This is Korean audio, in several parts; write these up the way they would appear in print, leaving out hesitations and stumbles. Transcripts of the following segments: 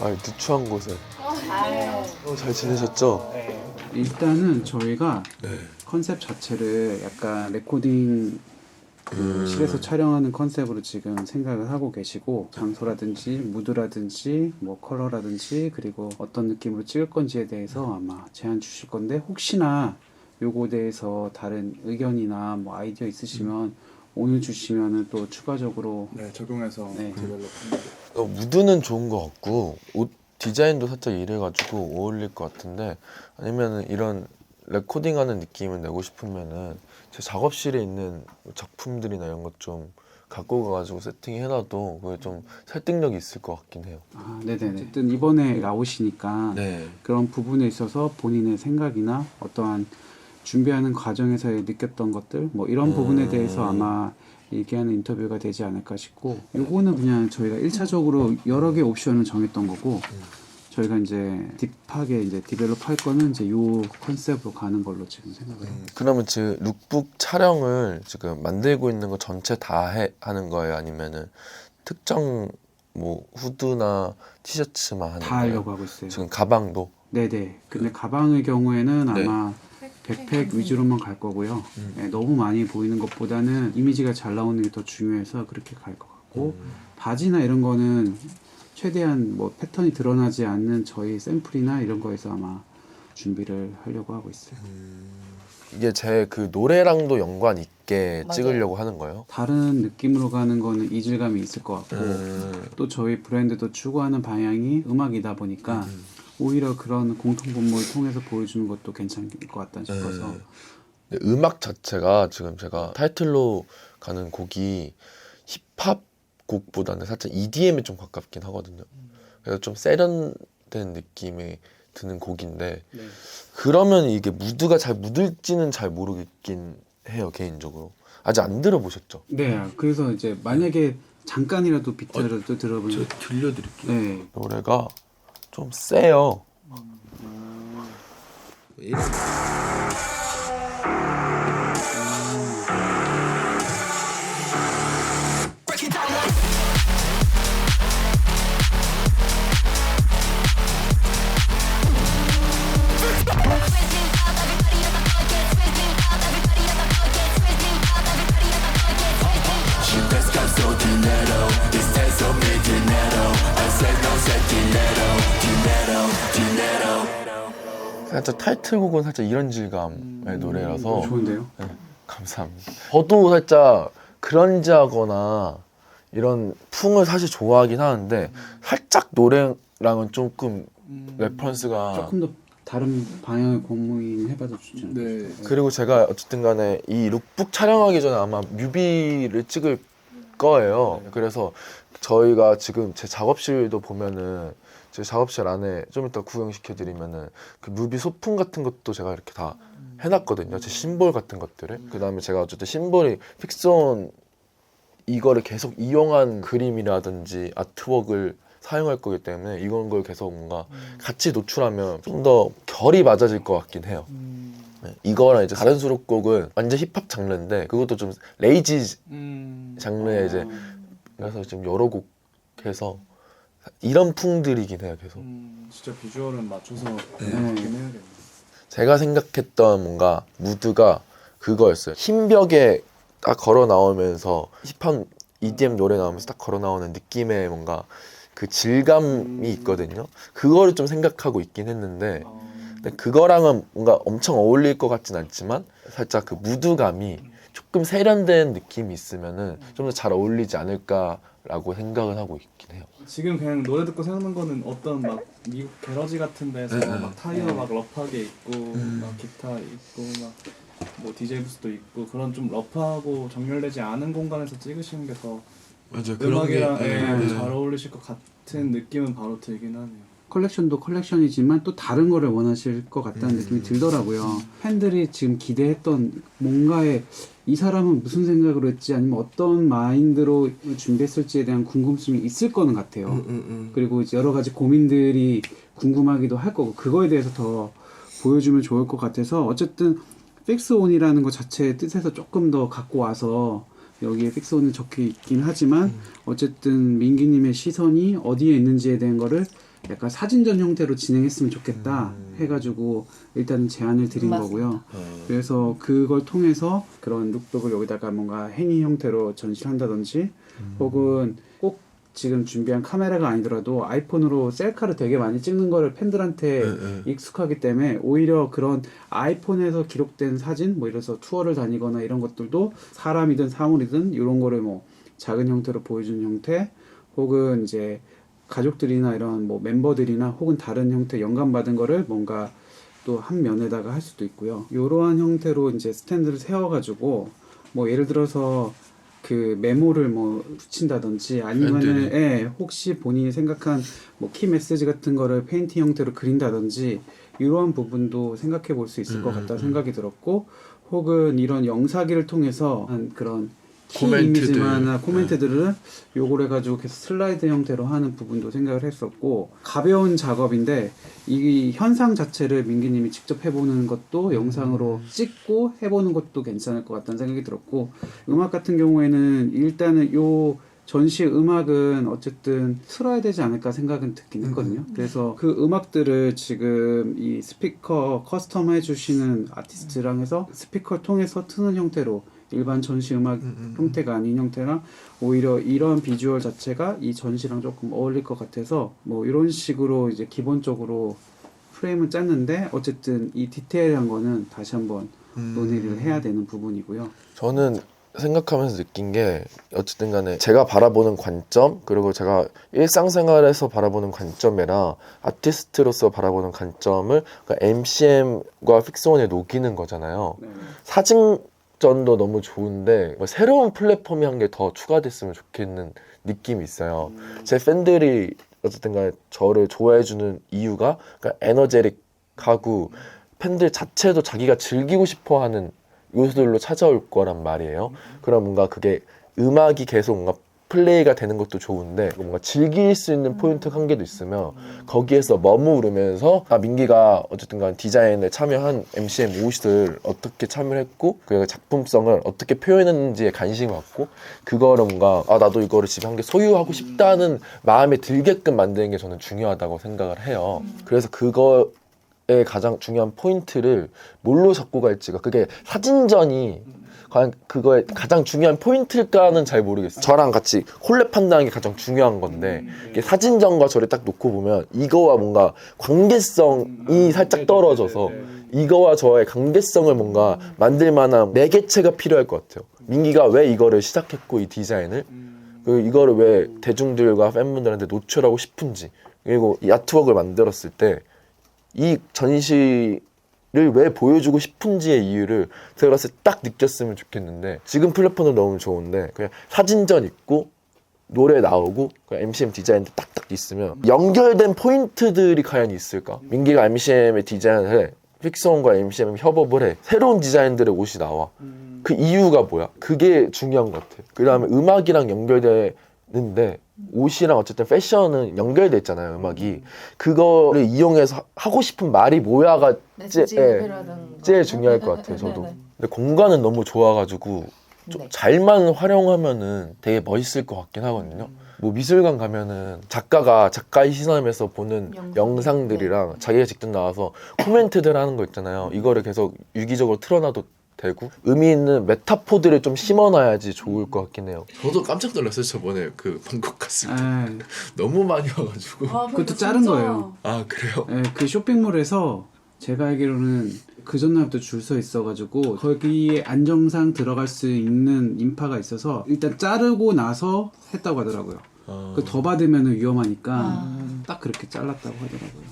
아, 누추한 곳에. 아유. 잘 지내셨죠? 네. 일단은 저희가 네. 컨셉 자체를 약간 레코딩 그 실에서 촬영하는 컨셉으로 지금 생각을 하고 계시고, 장소라든지 무드라든지 뭐 컬러라든지 그리고 어떤 느낌으로 찍을 건지에 대해서 아마 제안 주실 건데, 혹시나 요거에 대해서 다른 의견이나 뭐 아이디어 있으시면 오늘 주시면은 또 추가적으로 네, 적용해서 네. 디벨롭합니다. 무드는 좋은 것 같고 옷 디자인도 살짝 이래가지고 어울릴 것 같은데, 아니면은 이런 레코딩하는 느낌을 내고 싶으면은 제 작업실에 있는 작품들이나 이런 것 좀 갖고 가가지고 세팅해놔도 그게 좀 설득력이 있을 것 같긴 해요. 아, 네네네. 어쨌든 이번에 나오시니까 네. 그런 부분에 있어서 본인의 생각이나 어떠한 준비하는 과정에서 느꼈던 것들 뭐 이런 부분에 대해서 아마 얘기하는 인터뷰가 되지 않을까 싶고, 요거는 그냥 저희가 1차적으로 여러 개 옵션을 정했던 거고, 저희가 이제 딥하게 이제 디벨롭 할 거는 이제 요 컨셉으로 가는 걸로 지금 생각을 해요. 그러면 지금 룩북 촬영을 지금 만들고 있는 거 전체 다 하는 거예요? 아니면은 특정 뭐 후드나 티셔츠만 하는 다 거예요? 하려고 하고 있어요. 지금 가방도? 네네. 근데 가방의 경우에는 네. 아마 백팩 위주로만 갈 거고요. 네, 너무 많이 보이는 것보다는 이미지가 잘 나오는 게 더 중요해서 그렇게 갈 것 같고, 바지나 이런 거는 최대한 뭐 패턴이 드러나지 않는 저희 샘플이나 이런 거에서 아마 준비를 하려고 하고 있어요. 이게 제 그 노래랑도 연관 있게 맞아요. 찍으려고 하는 거예요? 다른 느낌으로 가는 거는 이질감이 있을 것 같고, 또 저희 브랜드도 추구하는 방향이 음악이다 보니까 오히려 그런 공통분모를 통해서 보여주는 것도 괜찮을 것 같다 싶어서. 근데 음악 자체가 지금 제가 타이틀로 가는 곡이 힙합 곡보다는 살짝 EDM에 좀 가깝긴 하거든요. 그래서 좀 세련된 느낌이 드는 곡인데, 네. 그러면 이게 무드가 잘 묻을지는 잘 모르겠긴 해요, 개인적으로. 아직 안 들어보셨죠? 네, 그래서 이제 만약에 잠깐이라도 비트라도 들어보면 들려드릴게요. 네. 노래가 좀 세요. 살짝 타이틀곡은 살짝 이런 질감의 노래라서 좋은데요? 네, 감사합니다. 저도 살짝 그런지하거나 이런 풍을 사실 좋아하긴 하는데, 살짝 노래랑은 조금 레퍼런스가 조금 더 다른 방향을 고민해봐도 좋죠. 네. 그리고 제가 어쨌든 간에 이 룩북 촬영하기 전에 아마 뮤비를 찍을 거예요. 그래서 저희가 지금 제 작업실도 보면은, 제 작업실 안에 좀 이따 구경시켜 드리면은 그 뮤비 소품 같은 것도 제가 이렇게 다 해놨거든요. 제 심볼 같은 것들을. 그 다음에 제가 어쨌든 심볼이 픽스온 이거를 계속 이용한 그림이라든지 아트웍을 사용할 거기 때문에 이런 걸 계속 뭔가 같이 노출하면 좀 더 결이 맞아질 것 같긴 해요. 네, 이거랑 이제 다른 수록곡은 완전 힙합 장르인데, 그것도 좀 레이지 장르에 이제, 그래서 지금 여러 곡 해서 이런 풍들이긴 해요, 계속. 진짜 비주얼은 맞춰서 네. 하긴 해야겠네. 제가 생각했던 뭔가 무드가 그거였어요. 흰 벽에 딱 걸어 나오면서 힙합 EDM 노래 나오면서 딱 걸어 나오는 느낌의 뭔가 그 질감이 있거든요. 그거를 좀 생각하고 있긴 했는데, 근데 그거랑은 뭔가 엄청 어울릴 것 같진 않지만 살짝 그 무드감이 조금 세련된 느낌이 있으면은 좀 더 잘 어울리지 않을까라고 생각을 하고 있긴 해요. 지금 그냥 노래 듣고 생각난 거는 어떤 막 미국 게러지 같은 데서 막 타이어 막 러프하게 있고 막 기타 있고 막 뭐 DJ 부스도 있고, 그런 좀 러프하고 정렬되지 않은 공간에서 찍으시는 게 더 맞아요. 음악이랑 잘 어울리실 것 같은 느낌은 바로 들긴 하네요. 컬렉션도 컬렉션이지만 또 다른 거를 원하실 것 같다는 느낌이 들더라고요. 팬들이 지금 기대했던 뭔가에 이 사람은 무슨 생각으로 했지, 아니면 어떤 마인드로 준비했을지에 대한 궁금증이 있을 거는 같아요. 그리고 이제 여러 가지 고민들이 궁금하기도 할 거고, 그거에 대해서 더 보여주면 좋을 것 같아서, 어쨌든 픽스온이라는 것 자체의 뜻에서 조금 더 갖고 와서 여기에 픽스온은 적혀 있긴 하지만 어쨌든 민기님의 시선이 어디에 있는지에 대한 거를 약간 사진전 형태로 진행했으면 좋겠다 해가지고 일단 제안을 드린 거고요. 그래서 그걸 통해서 그런 룩북을 여기다가 뭔가 행위 형태로 전시를 한다든지 혹은 꼭 지금 준비한 카메라가 아니더라도 아이폰으로 셀카를 되게 많이 찍는 거를 팬들한테 익숙하기 때문에 오히려 그런 아이폰에서 기록된 사진 뭐 이래서 투어를 다니거나 이런 것들도 사람이든 사물이든 이런 거를 뭐 작은 형태로 보여주는 형태 혹은 이제 가족들이나 이런 뭐 멤버들이나 혹은 다른 형태 영감받은 거를 뭔가 또 한 면에다가 할 수도 있고요. 이러한 형태로 이제 스탠드를 세워가지고 뭐 예를 들어서 그 메모를 뭐 붙인다든지 아니면은 혹시 본인이 생각한 뭐 키 메시지 같은 거를 페인팅 형태로 그린다든지 이러한 부분도 생각해 볼 수 있을 것 같다 생각이 들었고 혹은 이런 영상기를 통해서 한 그런 키 이미지나 코멘트들을 요걸 해가지고 계속 슬라이드 형태로 하는 부분도 생각을 했었고 가벼운 작업인데 이 현상 자체를 민기님이 직접 해보는 것도 영상으로 찍고 해보는 것도 괜찮을 것 같다는 생각이 들었고 음악 같은 경우에는 일단은 요 전시 음악은 어쨌든 틀어야 되지 않을까 생각은 듣긴 했거든요. 그래서 그 음악들을 지금 이 스피커 커스텀 해주시는 아티스트랑 해서 스피커를 통해서 트는 형태로 일반 전시 음악 형태가 아닌 형태라 오히려 이런 비주얼 자체가 이 전시랑 조금 어울릴 것 같아서 뭐 이런 식으로 이제 기본적으로 프레임은 짰는데 어쨌든 이 디테일한 거는 다시 한번 논의를 해야 되는 부분이고요. 저는 생각하면서 느낀 게 어쨌든 간에 제가 바라보는 관점 그리고 제가 일상생활에서 바라보는 관점이랑 아티스트로서 바라보는 관점을 그러니까 MCM과 픽스원에 녹이는 거잖아요. 사진전도 너무 좋은데 뭐 새로운 플랫폼이 한 개 더 추가됐으면 좋겠는 느낌이 있어요. 제 팬들이 어쨌든 간에 저를 좋아해주는 이유가 그러니까 에너제틱하고 팬들 자체도 자기가 즐기고 싶어하는 요소들로 찾아올 거란 말이에요. 그럼 뭔가 그게 음악이 계속 뭔가 플레이가 되는 것도 좋은데 뭔가 즐길 수 있는 포인트 한 개도 있으면 거기에서 머무르면서 민기가 어쨌든 간 디자인에 참여한 MCM 옷을 어떻게 참여했고 그 작품성을 어떻게 표현했는지에 관심을 갖고 그거를 뭔가 나도 이거를 집에 한 개 소유하고 싶다는 마음에 들게끔 만드는 게 저는 중요하다고 생각을 해요. 그래서 그거 의 가장 중요한 포인트를 뭘로 잡고 갈지가 그게 사진전이 과연 그거의 가장 중요한 포인트일까는 잘 모르겠어요. 저랑 같이 콜랩한다는 게 가장 중요한 건데 이게 사진전과 저를 딱 놓고 보면 이거와 뭔가 관계성이 살짝 떨어져서 이거와 저의 관계성을 뭔가 만들 만한 매개체가 필요할 것 같아요. 민기가 왜 이거를 시작했고 이 디자인을 그리고 이거를 왜 대중들과 팬분들한테 노출하고 싶은지 그리고 이 아트웍을 만들었을 때 이 전시를 왜 보여주고 싶은지의 이유를 제가 봤을 때 딱 느꼈으면 좋겠는데 지금 플랫폼은 너무 좋은데 그냥 사진전 있고 노래 나오고 MCM 디자인도 딱딱 있으면 연결된 포인트들이 과연 있을까? 민기가 MCM의 디자인을 해 픽스원과 MCM 협업을 해 새로운 디자인들의 옷이 나와 그 이유가 뭐야? 그게 중요한 것 같아. 그 다음에 음악이랑 연결되는데 옷이랑 어쨌든 패션은 연결돼 있잖아요. 음악이 그거를 이용해서 하고 싶은 말이 뭐야가 제일 중요할 것 같아요. 저도. 근데 공간은 너무 좋아가지고 좀 잘만 활용하면은 되게 멋있을 것 같긴 하거든요. 뭐 미술관 가면은 작가가 작가의 시선에서 보는 영상들이랑 자기가 직접 나와서 코멘트들 하는 거 있잖아요. 이거를 계속 유기적으로 틀어놔도 되고 의미 있는 메타포들을 좀 심어놔야지 좋을 것 같긴 해요. 저도 깜짝 놀랐어요. 저번에 그 방콕 갔을 때 너무 많이 와가지고. 그것도 자른 거예요. 아 그래요? 네, 그 쇼핑몰에서 제가 알기로는 그 전날부터 줄 서 있어가지고 거기에 안정상 들어갈 수 있는 인파가 있어서 일단 자르고 나서 했다고 하더라고요. 그 더 받으면 위험하니까 딱 그렇게 잘랐다고 하더라고요.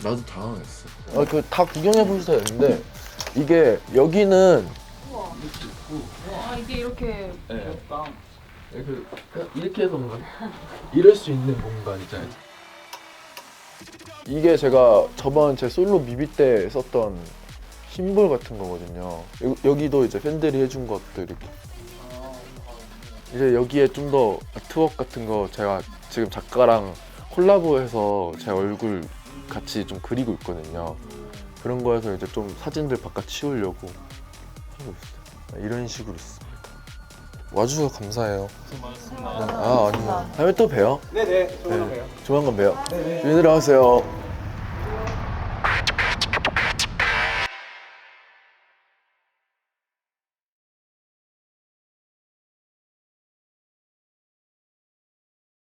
나도 당황했어. 그 다 구경해 보셔야 되는데 이게 여기는 이게 이렇게 귀엽다. 이렇게 해서 뭔가 이럴 수 있는 공간이잖아요. 이게 제가 저번 제 솔로 뮤비 때 썼던 심볼 같은 거거든요. 여기도 이제 팬들이 해준 것들이 이제 여기에 좀 더 아트웍 같은 거 제가 지금 작가랑 콜라보해서 제 얼굴 같이 좀 그리고 있거든요. 그런 거에서 이제 좀 사진들 바깥 치우려고 하고 있어요. 이런 식으로 있습니다. 와주셔서 감사해요. 고생 많으셨습니다. 아, 아니요. 다음에 또 봬요. 네네, 조만간 봬요. 조만간 봬요. 네네. 윤희라 하세요.